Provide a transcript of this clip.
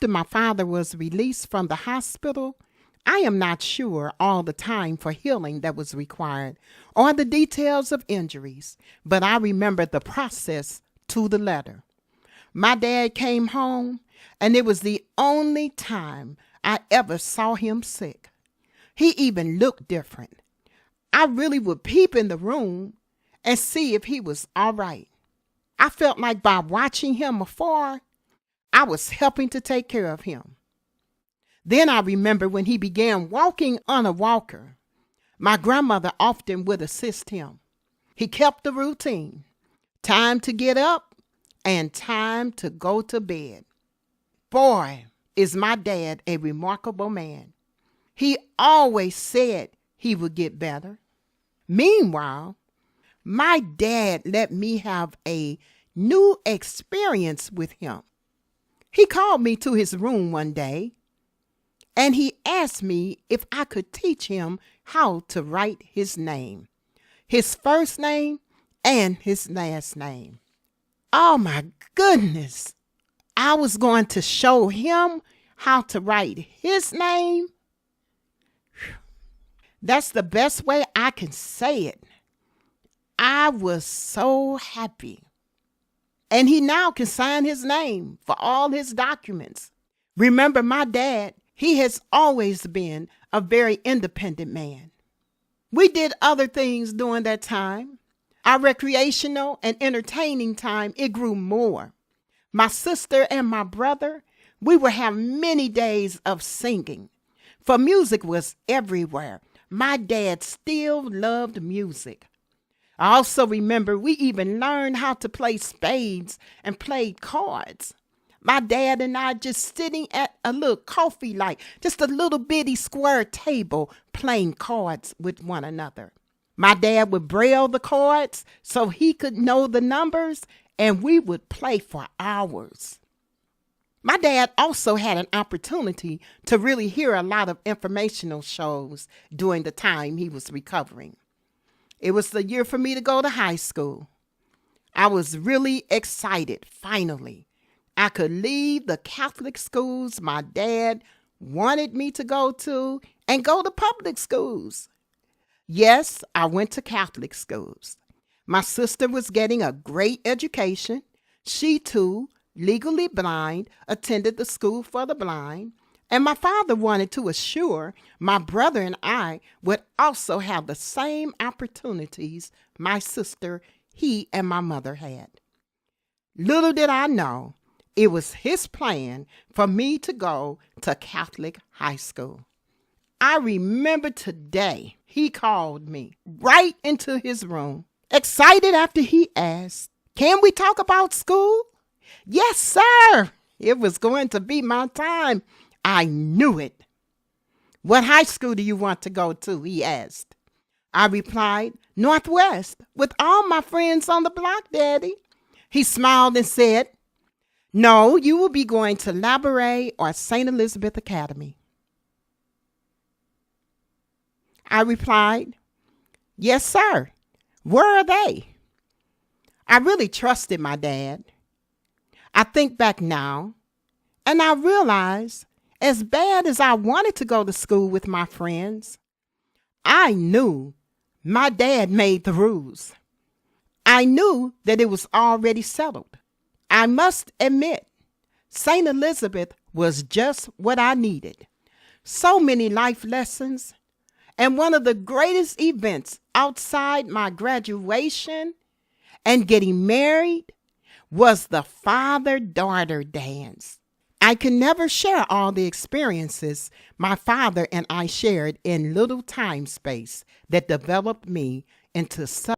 After my father was released from the hospital, I am not sure all the time for healing that was required or the details of injuries, but I remember the process to the letter. My dad came home, and it was the only time I ever saw him sick. He even looked different. I really would peep in the room and see if he was all right. I felt like by watching him afar, I was helping to take care of him. Then I remember when he began walking on a walker, my grandmother often would assist him. He kept the routine, time to get up and time to go to bed. Boy, is my dad a remarkable man. He always said he would get better. Meanwhile, my dad let me have a new experience with him. He called me to his room one day, and he asked me if I could teach him how to write his name, his first name and his last name. Oh my goodness, I was going to show him how to write his name. That's the best way I can say it. I was so happy. And he now can sign his name for all his documents. Remember, my dad, he has always been a very independent man. We did other things during that time. Our recreational and entertaining time, it grew more. My sister and my brother, we would have many days of singing, for music was everywhere. My dad still loved music. I also remember we even learned how to play spades and played cards. My dad and I just sitting at a little coffee, like just a little bitty square table, playing cards with one another. My dad would braille the cards so he could know the numbers, and we would play for hours. My dad also had an opportunity to really hear a lot of informational shows during the time he was recovering. It was the year for me to go to high school. I was really excited, finally. I could leave the Catholic schools my dad wanted me to go to and go to public schools. Yes, I went to Catholic schools. My sister was getting a great education. She too, legally blind, attended the school for the blind. And my father wanted to assure my brother and I would also have the same opportunities my sister, he, and my mother had. Little did I know, it was his plan for me to go to Catholic high school. I remember today he called me right into his room, excited after he asked, "Can we talk about school?" Yes, sir. It was going to be my time. I knew it. "What high school do you want to go to?" he asked. I replied, "Northwest, with all my friends on the block, Daddy." He smiled and said, "No, you will be going to Labouré or St. Elizabeth Academy." I replied, "Yes, sir. Where are they?" I really trusted my dad. I think back now, and I realize, as bad as I wanted to go to school with my friends, I knew my dad made the rules. I knew that it was already settled. I must admit, St. Elizabeth was just what I needed. So many life lessons, and one of the greatest events outside my graduation and getting married was the father-daughter dance. I can never share all the experiences my father and I shared in little time space that developed me into such